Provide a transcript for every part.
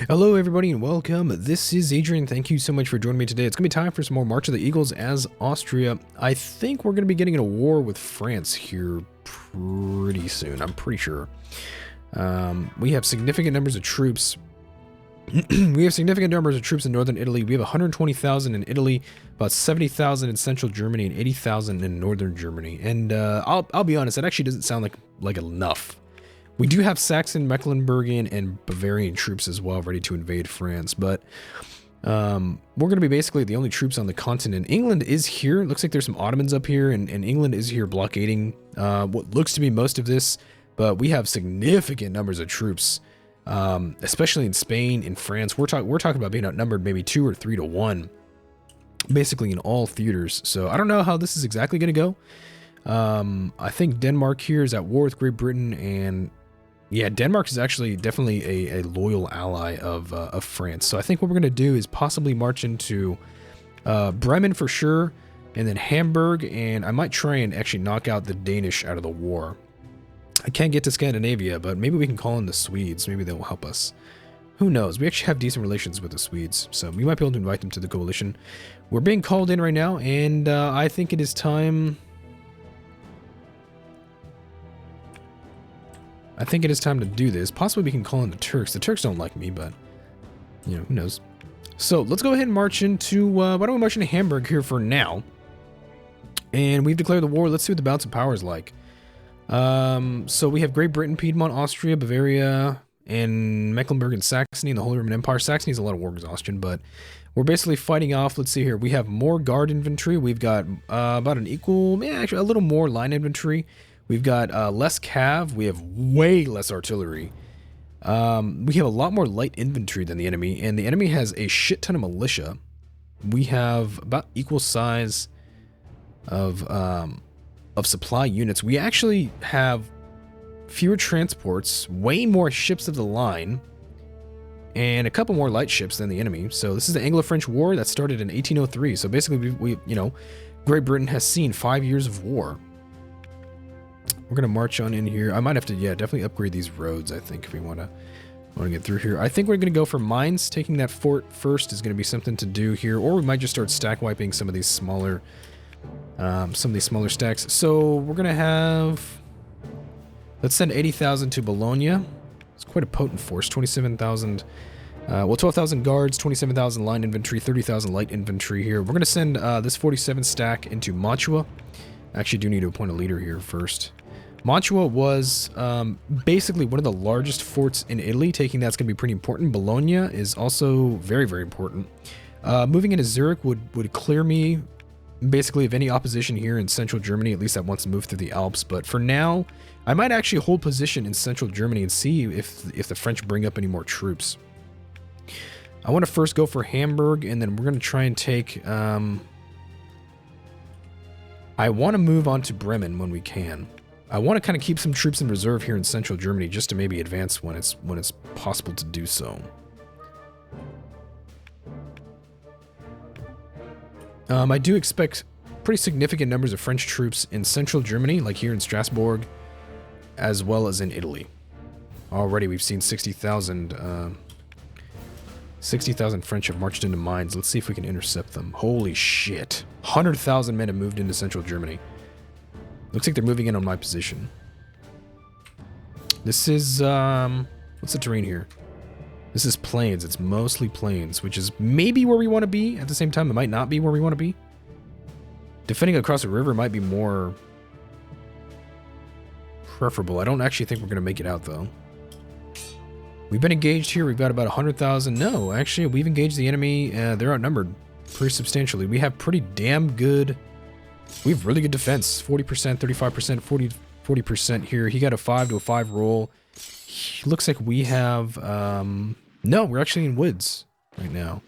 Hello everybody and welcome. This is Adrian. Thank you so much for joining me today. It's going to be time for some more March of the Eagles as Austria. I think we're going to be getting in a war with France here pretty soon. I'm pretty sure. We have significant numbers of troops. We have significant numbers of troops in northern Italy. We have 120,000 in Italy, about 70,000 in central Germany, and 80,000 in northern Germany. And I'll be honest, that actually doesn't sound like enough. We do have Saxon, Mecklenburgian, and Bavarian troops as well ready to invade France, but we're going to be basically the only troops on the continent. England is here. It looks like there's some Ottomans up here, and England is here blockading what looks to be most of this, but we have significant numbers of troops, especially in Spain, in France. We're talking about being outnumbered maybe 2 or 3 to 1, basically in all theaters. So I don't know how this is exactly going to go. I think Denmark here is at war with Great Britain, and yeah, Denmark is actually definitely a loyal ally of France. So I think what we're going to do is possibly march into Bremen for sure, and then Hamburg, and I might try and actually knock out the Danish out of the war. I can't get to Scandinavia, but maybe we can call in the Swedes. Maybe they will help us. Who knows? We actually have decent relations with the Swedes, so we might be able to invite them to the coalition. We're being called in right now, and I think it is time... to do this. Possibly we can call in the Turks. The Turks don't like me, but, you know, who knows. So let's go ahead and march into, why don't we march into Hamburg here for now? And we've declared the war. Let's see what the balance of power is like. So we have Great Britain, Piedmont, Austria, Bavaria, and Mecklenburg and Saxony and the Holy Roman Empire. Saxony's a lot of war exhaustion, but we're basically fighting off. Let's see here. We have more guard infantry. We've got about an equal, actually a little more line infantry. We've got less cav. We have way less artillery. We have a lot more light infantry than the enemy, and the enemy has a shit ton of militia. We have about equal size of supply units. We actually have fewer transports, way more ships of the line, and a couple more light ships than the enemy. So this is the Anglo-French War that started in 1803. So basically, we you know, Great Britain has seen 5 years of war. We're gonna march on in here. I might have to, yeah, definitely upgrade these roads. I think if we want to get through here. I think we're gonna go for mines. Taking that fort first is gonna be something to do here, or we might just start stack wiping some of these smaller stacks. So we're gonna have. Let's send 80,000 to Bologna. It's quite a potent force. 27,000. Well, 12,000 guards, 27,000 line infantry, 30,000 light infantry here. We're gonna send this 47 stack into Mantua. I actually do need to appoint a leader here first. Mantua was basically one of the largest forts in Italy. Taking that's going to be pretty important. Bologna is also very, very important. Moving into Zurich would clear me basically of any opposition here in central Germany, at least that wants to move through the Alps. But for now, I might actually hold position in central Germany and see if the French bring up any more troops. I want to first go for Hamburg, and then we're going to try and take... I want to move on to Bremen when we can. I want to kind of keep some troops in reserve here in central Germany just to maybe advance when it's possible to do so. I do expect pretty significant numbers of French troops in central Germany, like here in Strasbourg, as well as in Italy. Already we've seen 60,000 French have marched into mines. Let's see if we can intercept them. Holy shit. 100,000 men have moved into central Germany. Looks like they're moving in on my position. This is, what's the terrain here? This is plains. It's mostly plains, which is maybe where we want to be. At the same time, it might not be where we want to be. Defending across a river might be more preferable. I don't actually think we're going to make it out, though. We've been engaged here. We've got about 100,000. No, actually, we've engaged the enemy. They're outnumbered pretty substantially. We have pretty damn good... We have really good defense. 40%, 35%, 40% here. He got a 5 to a 5 roll. Looks like we have... no, we're actually in woods right now.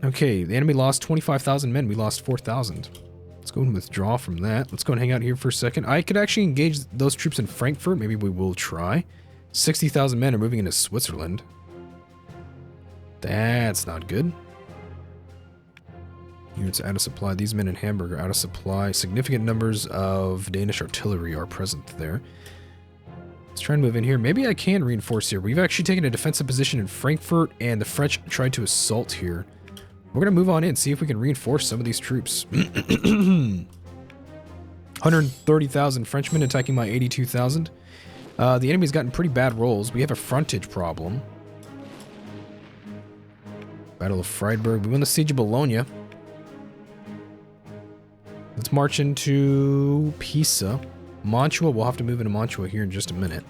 Okay, the enemy lost 25,000 men. We lost 4,000. Let's go and withdraw from that. Let's go and hang out here for a second. I could actually engage those troops in Frankfurt. Maybe we will try. 60,000 men are moving into Switzerland. That's not good. Units out of supply. These men in Hamburg are out of supply. Significant numbers of Danish artillery are present there. Let's try and move in here. Maybe I can reinforce here. We've actually taken a defensive position in Frankfurt, and the French tried to assault here. We're going to move on in, see if we can reinforce some of these troops. 130,000 Frenchmen attacking my 82,000. The enemy's gotten pretty bad rolls. We have a frontage problem. Battle of Friedberg. We won the Siege of Bologna. Let's march into Pisa. Mantua. We'll have to move into Mantua here in just a minute.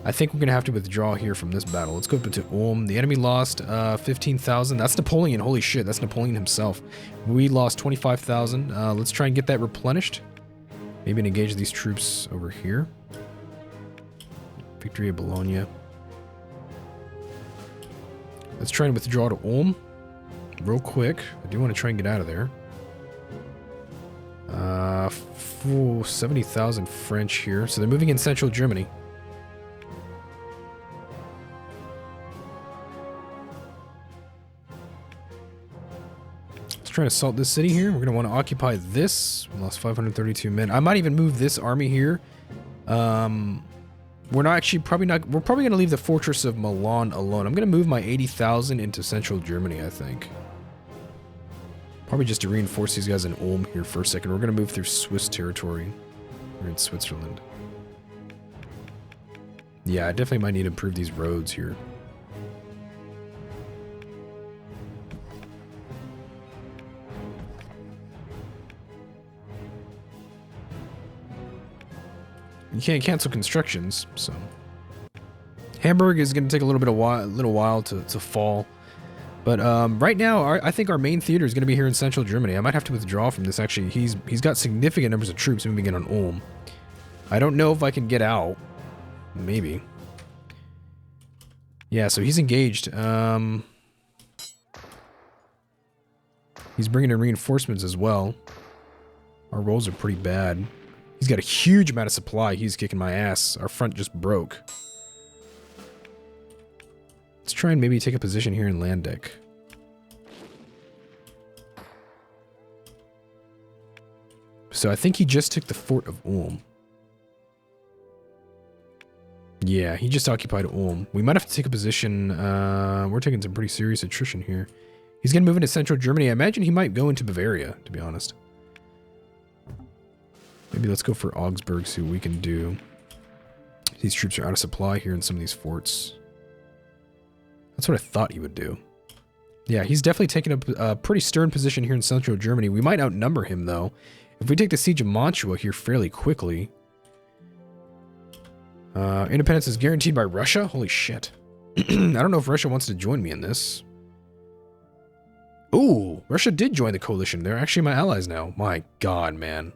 I think we're going to have to withdraw here from this battle. Let's go up to Ulm. The enemy lost 15,000. That's Napoleon. Holy shit, that's Napoleon himself. We lost 25,000. Let's try and get that replenished. Maybe engage these troops over here. Victory of Bologna. Let's try and withdraw to Ulm. Real quick. I do want to try and get out of there. 70,000 French here. So they're moving in central Germany. Let's try to assault this city here. We're going to want to occupy this. We lost 532 men. I might even move this army here. We're probably going to leave the fortress of Milan alone. I'm going to move my 80,000 into central Germany, I think. Probably just to reinforce these guys in Ulm here for a second. We're going to move through Swiss territory. We're in Switzerland. Yeah, I definitely might need to improve these roads here. You can't cancel constructions, so... Hamburg is going to take a little while to fall. But right now, I think our main theater is going to be here in central Germany. I might have to withdraw from this, actually. He's got significant numbers of troops moving in on Ulm. I don't know if I can get out. Maybe. Yeah, so he's engaged. He's bringing in reinforcements as well. Our rolls are pretty bad. He's got a huge amount of supply. He's kicking my ass. Our front just broke. Let's try and maybe take a position here in Landeck. So I think he just took the fort of Ulm. Yeah, he just occupied Ulm. We might have to take a position. We're taking some pretty serious attrition here. He's going to move into central Germany. I imagine he might go into Bavaria, to be honest. Maybe let's go for Augsburg, see what we can do. These troops are out of supply here in some of these forts. That's what I thought he would do. Yeah, he's definitely taken up a pretty stern position here in central Germany. We might outnumber him, though. If we take the siege of Mantua here fairly quickly. Independence is guaranteed by Russia? Holy shit. I don't know if Russia wants to join me in this. Ooh, Russia did join the coalition. They're actually my allies now. My god, man.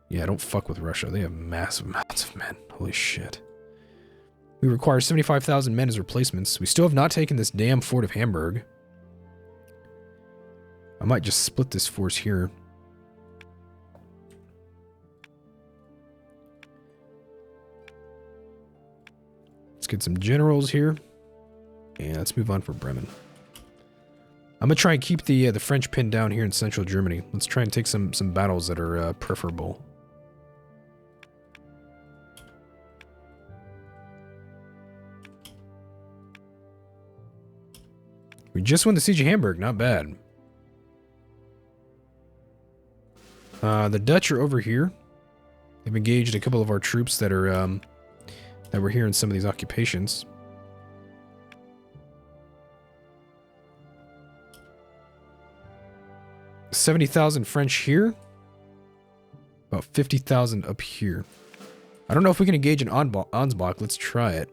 Yeah, don't fuck with Russia. They have massive amounts of men. Holy shit. We require 75,000 men as replacements. We still have not taken this damn fort of Hamburg. I might just split this force here. Let's get some generals here. And let's move on for Bremen. I'm going to try and keep the French pinned down here in central Germany. Let's try and take some battles that are preferable. We just won the Siege of Hamburg, not bad. The Dutch are over here. They've engaged a couple of our troops that are that were here in some of these occupations. $70,000 French here. About 50,000 up here. I don't know if we can engage in Ansbach. Let's try it.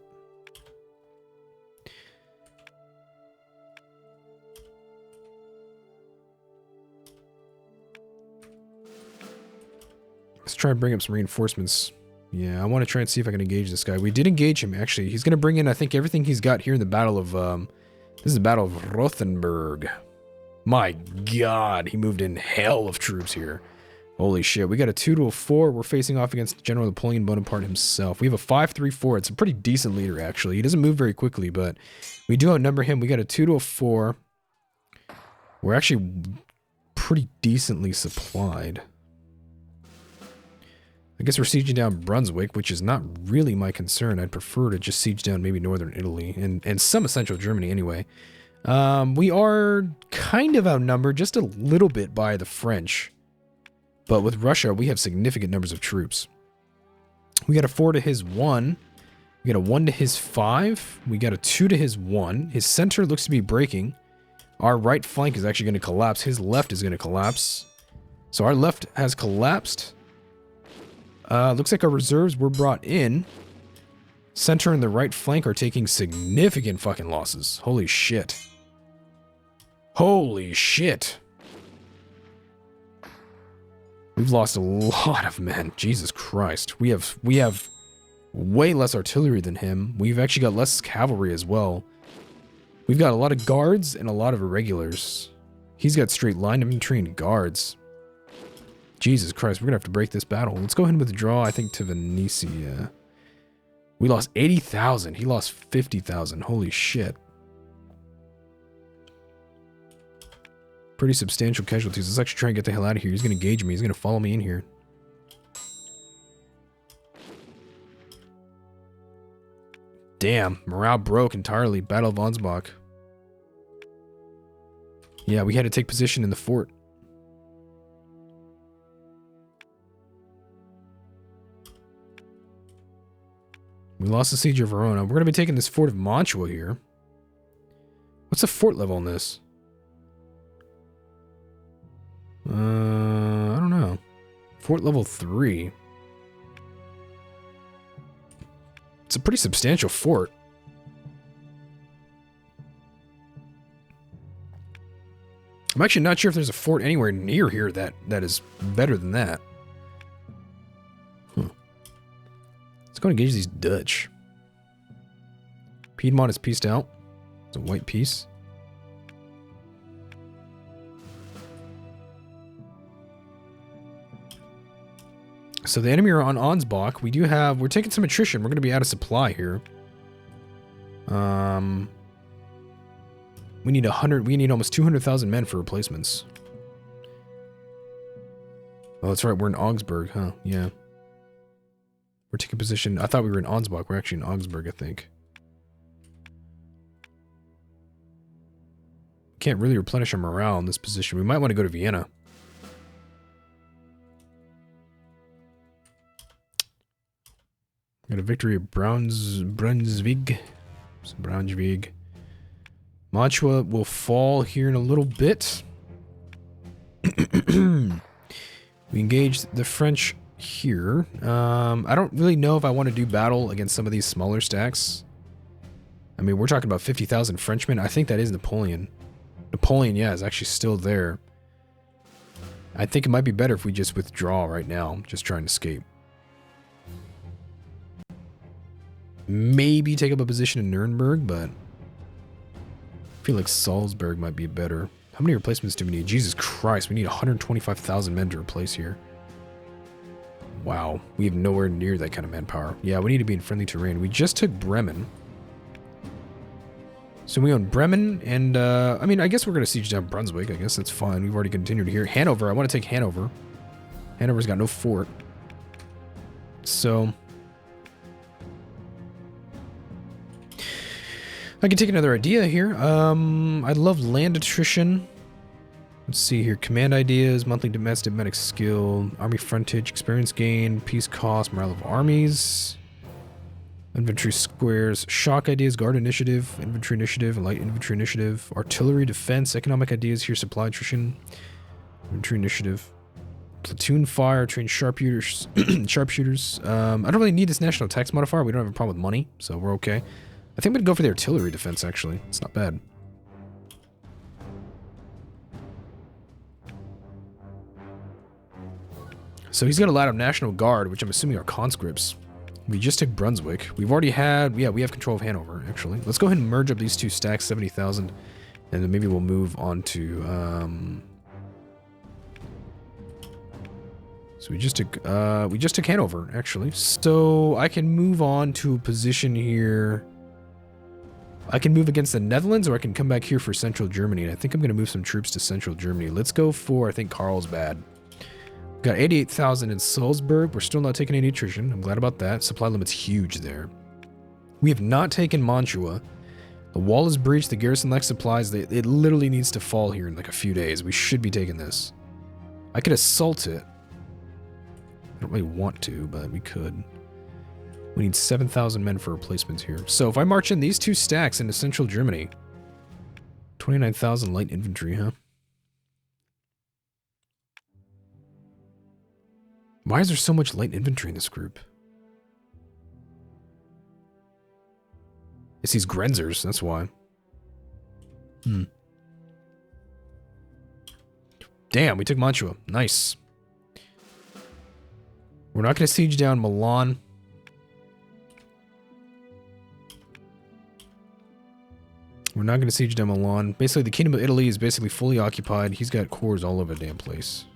Let's try and bring up some reinforcements. Yeah, I want to try and see if I can engage this guy. We did engage him, actually. He's going to bring in, I think, everything he's got here in the Battle of... this is the Battle of Rothenburg. My god, he moved in hell of troops here. Holy shit, we got a 2-4. We're facing off against General Napoleon Bonaparte himself. We have a 5-3-4. It's a pretty decent leader, actually. He doesn't move very quickly, but we do outnumber him. We got a 2-4. We're actually pretty decently supplied. I guess we're sieging down Brunswick, which is not really my concern. I'd prefer to just siege down maybe northern Italy and some of central Germany anyway. We are kind of outnumbered just a little bit by the French. But with Russia, we have significant numbers of troops. We got a 4 to his 1. We got a 1 to his 5. We got a 2 to his 1. His center looks to be breaking. Our right flank is actually going to collapse. His left is going to collapse. So our left has collapsed. Looks like our reserves were brought in. Center and the right flank are taking significant fucking losses. Holy shit. Holy shit. We've lost a lot of men. Jesus Christ. We have way less artillery than him. We've actually got less cavalry as well. We've got a lot of guards and a lot of irregulars. He's got straight line infantry and guards. Jesus Christ, we're gonna have to break this battle. Let's go ahead and withdraw, I think, to Venetia. We lost 80,000. He lost 50,000. Holy shit. Pretty substantial casualties. Let's actually try and get the hell out of here. He's gonna engage me. He's gonna follow me in here. Damn, morale broke entirely. Battle of Ansbach. Yeah, we had to take position in the fort. We lost the siege of Verona. We're going to be taking this fort of Mantua here. What's the fort level on this? I don't know. Fort level 3. It's a pretty substantial fort. I'm actually not sure if there's a fort anywhere near here that is better than that. Let's go engage these Dutch. Piedmont is pieced out. It's a white piece. So the enemy are on Ansbach. We're taking some attrition. We're going to be out of supply here. We need almost 200,000 men for replacements. Oh, that's right. We're in Augsburg, huh? Yeah. We're taking position. I thought we were in Ansbach. We're actually in Augsburg, I think. Can't really replenish our morale in this position. We might want to go to Vienna. Got a victory at Brunswick. Braunschweig. Mantua will fall here in a little bit. We engaged the French here. I don't really know if I want to do battle against some of these smaller stacks. I mean, we're talking about 50,000 Frenchmen. I think that is Napoleon. Napoleon, yeah, is actually still there. I think it might be better if we just withdraw right now. Just try and escape. Maybe take up a position in Nuremberg, but I feel like Salzburg might be better. How many replacements do we need? Jesus Christ, we need 125,000 men to replace here. Wow, we have nowhere near that kind of manpower. Yeah, we need to be in friendly terrain. We just took Bremen. So we own Bremen, and I mean, I guess we're going to siege down Brunswick. I guess that's fine. We've already continued here. Hanover, I want to take Hanover. Hanover's got no fort. So I can take another idea here. I love land attrition. Let's see here. Command ideas, monthly domestic medic skill, army frontage, experience gain, peace cost, morale of armies, infantry squares, shock ideas, guard initiative, infantry initiative, light infantry initiative, artillery defense, economic ideas here, supply attrition, infantry initiative, platoon fire, train sharpshooters. Sharpshooters. I don't really need this national tax modifier. We don't have a problem with money, so we're okay. I think I'm going to go for the artillery defense, actually. It's not bad. So he's got a lot of National Guard, which I'm assuming are conscripts. We just took Brunswick. We've already had... Yeah, we have control of Hanover, actually. Let's go ahead and merge up these two stacks, 70,000. And then maybe we'll move on to... So we just took Hanover, actually. So I can move on to a position here... I can move against the Netherlands, or I can come back here for Central Germany. And I think I'm going to move some troops to Central Germany. Let's go for, I think, Carlsbad. Got 88,000 in Salzburg. We're still not taking any attrition. I'm glad about that. Supply limit's huge there. We have not taken Mantua. The wall is breached. The garrison lacks supplies. It literally needs to fall here in like a few days. We should be taking this. I could assault it. I don't really want to, but we could. We need 7,000 men for replacements here. So if I march in these two stacks into central Germany, 29,000 light infantry, huh? Why is there so much light infantry in this group? It's these Grenzers, that's why. Damn, we took Mantua. Nice. We're not going to siege down Milan. We're not going to siege down Milan. Basically, the Kingdom of Italy is basically fully occupied. He's got cores all over the damn place.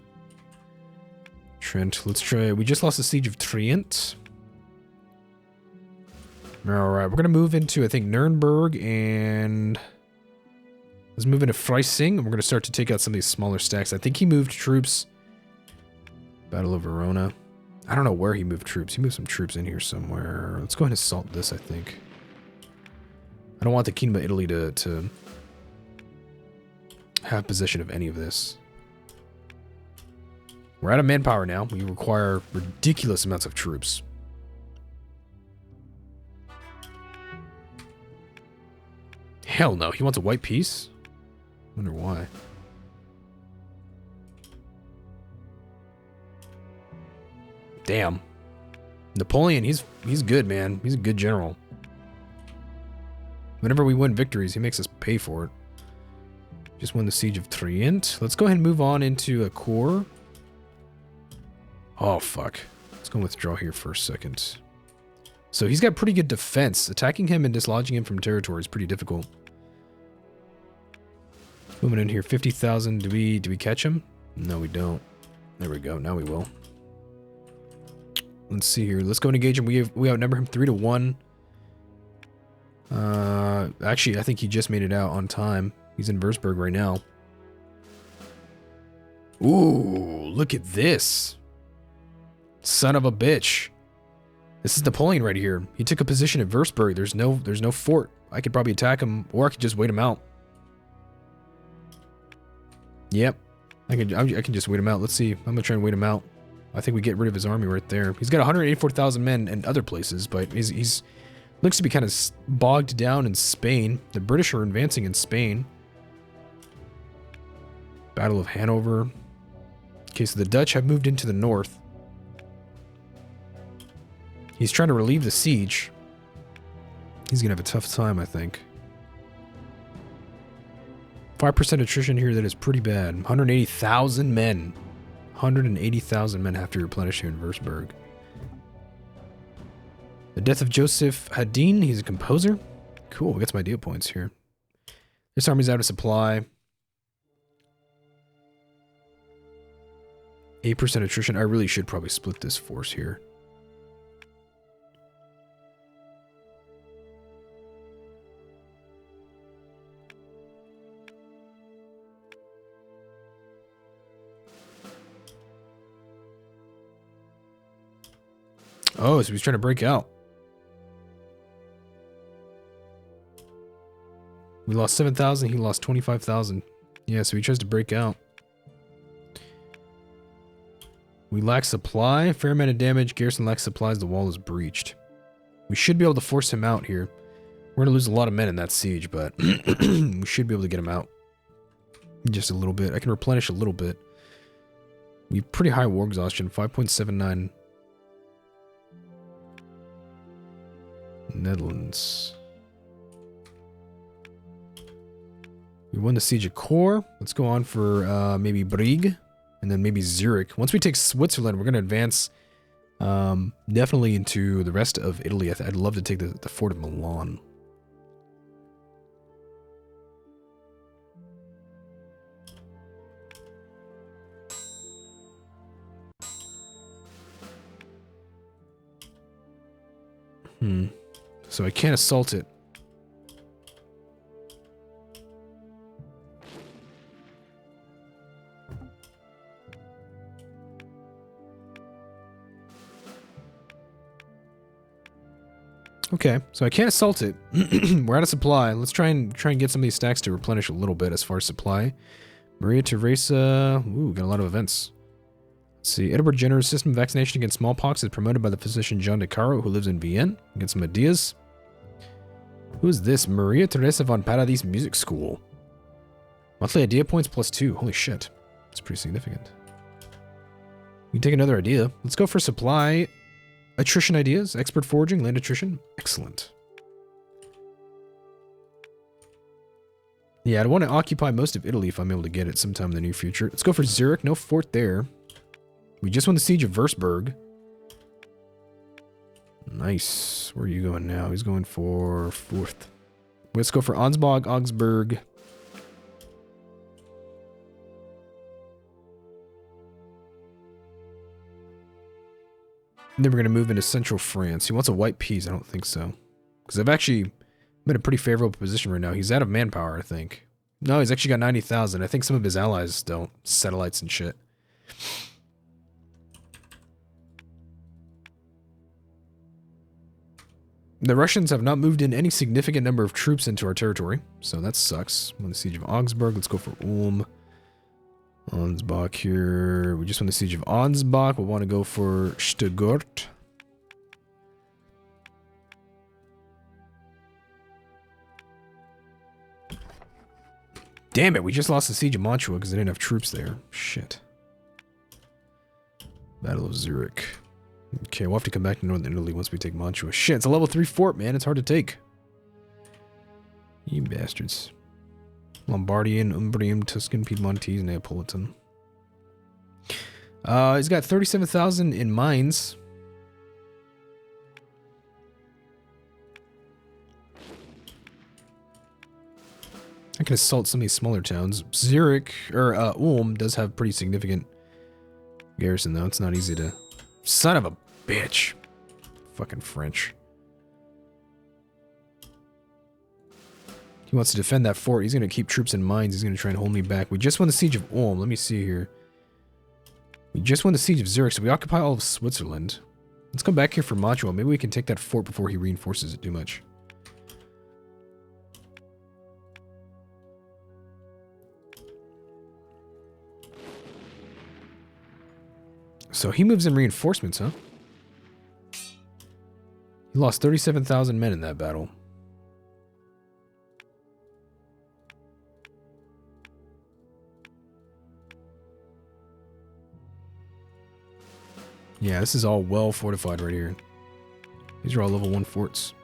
Trent, let's try. We just lost the siege of Trient. Alright, we're going to move into, I think, Nuremberg, and let's move into Freising, and we're going to start to take out some of these smaller stacks. I think he moved troops. Battle of Verona. I don't know where he moved troops. He moved some troops in here somewhere. Let's go ahead and assault this, I think. I don't want the Kingdom of Italy to have possession of any of this. We're out of manpower now. We require ridiculous amounts of troops. Hell no, he wants a white peace? Wonder why. Damn. Napoleon, he's good, man. He's a good general. Whenever we win victories, he makes us pay for it. Just won the siege of Trient. Let's go ahead and move on into a core. Oh, fuck. Let's go withdraw here for a second. So he's got pretty good defense. Attacking him and dislodging him from territory is pretty difficult. Moving in here, 50,000. Do we catch him? No, we don't. There we go. Now we will. Let's see here. Let's go and engage him. We outnumber him 3-1. Actually, I think he just made it out on time. He's in Würzburg right now. Ooh, look at this. Son of a bitch. This is Napoleon right here. He took a position at Würzburg. There's no fort. I could probably attack him, or I could just wait him out. Yep. I can just wait him out. Let's see. I'm gonna try and wait him out. I think we get rid of his army right there. He's got 184,000 men in other places, but he's looks to be kind of bogged down in Spain. The British are advancing in Spain. Battle of Hanover. Okay, so the Dutch have moved into the north. He's trying to relieve the siege. He's gonna have a tough time, I think. 5% attrition here, that is pretty bad. 180,000 men. 180,000 men have to replenish here in Würzburg. The death of Joseph Haddin, he's a composer. Cool, we got some idea points here. This army's out of supply. 8% attrition. I really should probably split this force here. Oh, so he's trying to break out. We lost 7,000, he lost 25,000. Yeah, so he tries to break out. We lack supply, fair amount of damage, garrison lacks supplies, the wall is breached. We should be able to force him out here. We're gonna lose a lot of men in that siege, but we should be able to get him out. Just a little bit. I can replenish a little bit. We have pretty high war exhaustion, 5.79. Netherlands. We won the siege of Core. Let's go on for maybe Brieg, and then maybe Zurich. Once we take Switzerland, we're going to advance definitely into the rest of Italy. I'd love to take the fort of Milan. So I can't assault it. Okay, so I can't assault it. We're out of supply. Let's try and get some of these stacks to replenish a little bit as far as supply. Maria Teresa. Ooh, got a lot of events. Let's see. Edinburgh Jenner's system of vaccination against smallpox is promoted by the physician John de Caro, who lives in Vienne. Get some ideas. Who is this? Maria Teresa von Paradis Music School. Monthly idea points +2. Holy shit. That's pretty significant. We can take another idea. Let's go for supply. Attrition ideas. Expert foraging. Land attrition. Excellent. Yeah, I'd want to occupy most of Italy if I'm able to get it sometime in the near future. Let's go for Zurich. No fort there. We just won the siege of Würzburg. Nice. Where are you going now? He's going for 4th. Let's go for Ansbach, Augsburg. And then we're going to move into central France. He wants a white piece. I don't think so. Because I'm in a pretty favorable position right now. He's out of manpower, I think. No, he's actually got 90,000. I think some of his allies don't. Satellites and shit. The Russians have not moved in any significant number of troops into our territory. So that sucks. Won the siege of Augsburg. Let's go for Ulm. Ansbach here. We just won the siege of Ansbach. We'll want to go for Stuttgart. Damn it, we just lost the siege of Mantua because they didn't have troops there. Shit. Battle of Zurich. Okay, we'll have to come back to northern Italy once we take Mantua. Shit, it's a level 3 fort, man. It's hard to take. You bastards. Lombardian, Umbrian, Tuscan, Piedmontese, Neapolitan. He's got 37,000 in mines. I can assault some of these smaller towns. Zurich, or Ulm, does have pretty significant garrison, though. It's not easy to... Son of a bitch. Fucking French. He wants to defend that fort. He's going to keep troops in mines. He's going to try and hold me back. We just won the siege of Ulm. Let me see here. We just won the siege of Zurich, so we occupy all of Switzerland. Let's come back here for Mantua. Maybe we can take that fort before he reinforces it too much. So he moves in reinforcements, huh? He lost 37,000 men in that battle. Yeah, this is all well fortified right here. These are all level 1 forts.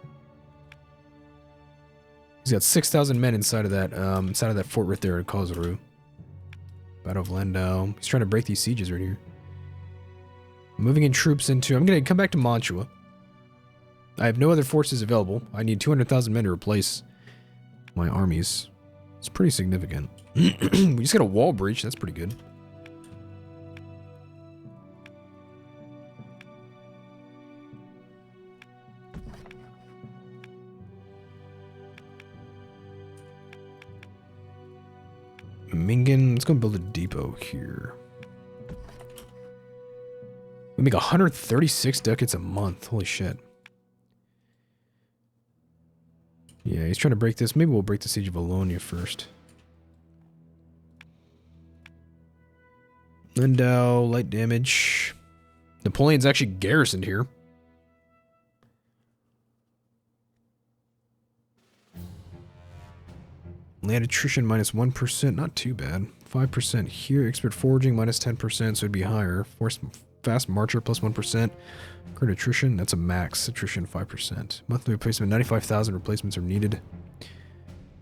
He's got 6,000 men inside of that fort right there at Karlsruhe. Battle of Landau. He's trying to break these sieges right here. Moving in troops into... I'm going to come back to Mantua. I have no other forces available. I need 200,000 men to replace my armies. It's pretty significant. We just got a wall breach. That's pretty good. Mingen. Let's go build a depot here. We make 136 ducats a month. Holy shit. Yeah, he's trying to break this. Maybe we'll break the siege of Bologna first. Lindau, light damage. Napoleon's actually garrisoned here. Land attrition minus 1%. Not too bad. 5% here. Expert foraging minus 10%, so it'd be higher. Force fast marcher plus 1%. Current attrition, that's a max. Attrition 5%. Monthly replacement, 95,000 replacements are needed.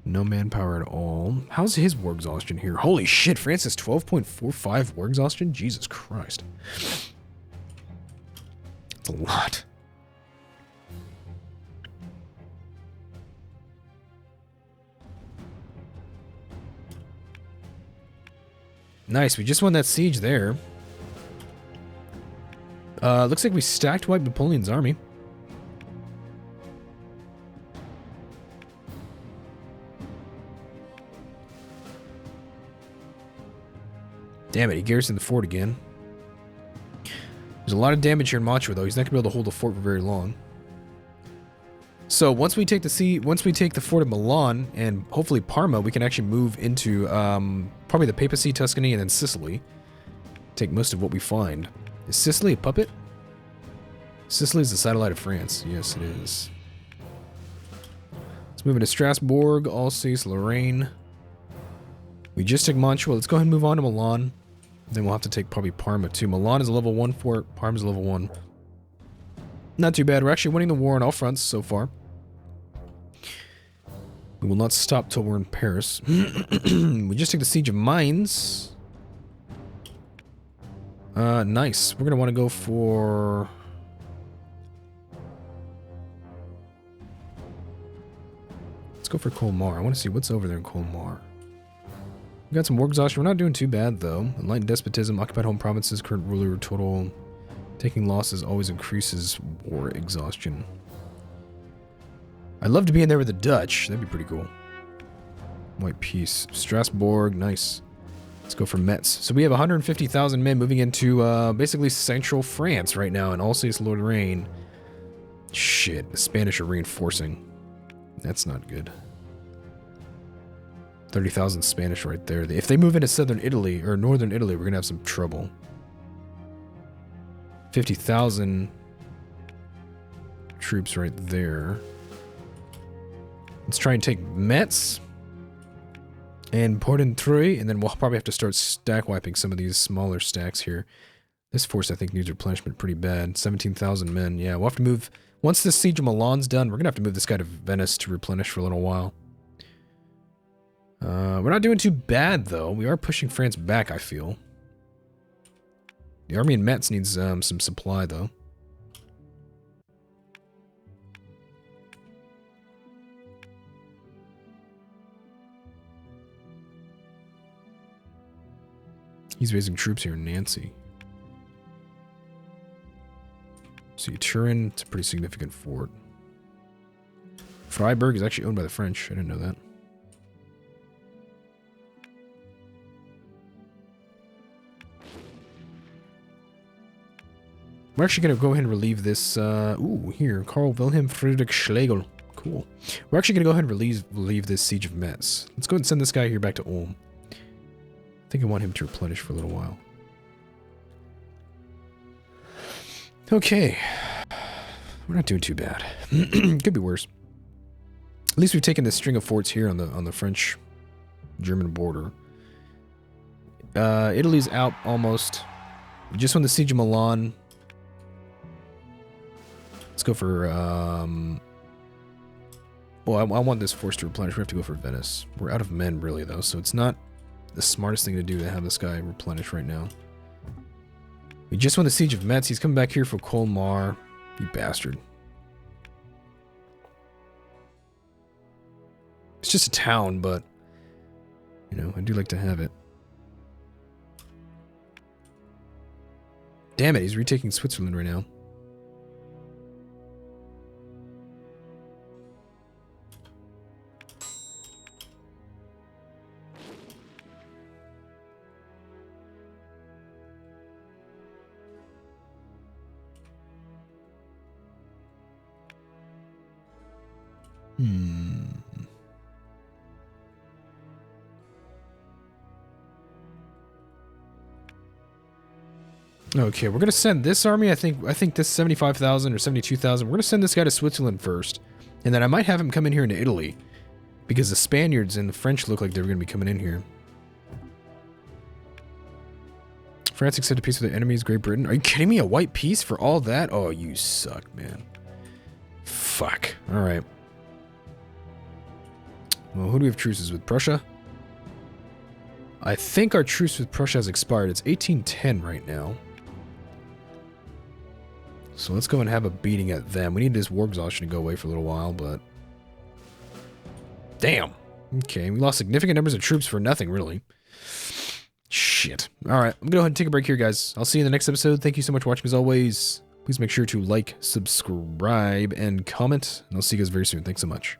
No manpower at all. How's his war exhaustion here? Holy shit, France has 12.45 war exhaustion? Jesus Christ. That's a lot. Nice, we just won that siege there. Looks like we stacked wiped Napoleon's army. Damn it, he garrisoned the fort again. There's a lot of damage here in Mantua, though. He's not going to be able to hold the fort for very long. So once we take the fort of Milan and hopefully Parma, we can actually move into probably the Papacy, Tuscany, and then Sicily. Take most of what we find. Is Sicily a puppet? Sicily is the satellite of France. Yes, it is. Let's move into Strasbourg, Alsace, Lorraine. We just took Mantua. Let's go ahead and move on to Milan. Then we'll have to take probably Parma too. Milan is a level 1 fort. Parma's a level 1. Not too bad. We're actually winning the war on all fronts so far. We will not stop till we're in Paris. We just took the Siege of Mainz. Nice. We're going to want to go for... Let's go for Colmar. I want to see what's over there in Colmar. We got some war exhaustion. We're not doing too bad, though. Enlightened despotism, occupied home provinces, current ruler, total... Taking losses always increases war exhaustion. I'd love to be in there with the Dutch. That'd be pretty cool. White peace. Strasbourg, nice. Let's go for Metz. So we have 150,000 men moving into basically central France right now in Alsace-Lorraine. Shit, the Spanish are reinforcing. That's not good. 30,000 Spanish right there. If they move into southern Italy, or northern Italy, we're going to have some trouble. 50,000 troops right there. Let's try and take Metz and Porrentruy, and then we'll probably have to start stack wiping some of these smaller stacks here. This force, I think, needs replenishment pretty bad. 17,000 men. Yeah, we'll have to move... Once this Siege of Milan's done, we're going to have to move this guy to Venice to replenish for a little while. We're not doing too bad, though. We are pushing France back, I feel. The army in Metz needs some supply, though. He's raising troops here in Nancy. See, Turin, it's a pretty significant fort. Freiburg is actually owned by the French. I didn't know that. We're actually going to go ahead and relieve this, ooh, here, Karl Wilhelm Friedrich Schlegel. Cool. We're actually going to go ahead and relieve this Siege of Metz. Let's go ahead and send this guy here back to Ulm. I think I want him to replenish for a little while. Okay. We're not doing too bad. Could be worse. At least we've taken this string of forts here on the French-German border. Italy's out almost. We just won the Siege of Milan. Let's go for, well, I want this force to replenish. We have to go for Venice. We're out of men, really, though, so it's not the smartest thing to do to have this guy replenish right now. We just won the Siege of Metz. He's coming back here for Colmar. You bastard. It's just a town, but, you know, I do like to have it. Damn it, he's retaking Switzerland right now. Okay, we're gonna send this army. I think this 75,000 or 72,000. We're gonna send this guy to Switzerland first, and then I might have him come in here into Italy, because the Spaniards and the French look like they're gonna be coming in here. France accepted peace with their enemies, Great Britain. Are you kidding me? A white peace for all that? Oh, you suck, man. Fuck. All right. Well, who do we have truces with? Prussia? I think our truce with Prussia has expired. It's 1810 right now. So let's go and have a beating at them. We need this war exhaustion to go away for a little while, but... Damn! Okay, we lost significant numbers of troops for nothing, really. Shit. Alright, I'm gonna go ahead and take a break here, guys. I'll see you in the next episode. Thank you so much for watching, as always. Please make sure to like, subscribe, and comment. And I'll see you guys very soon. Thanks so much.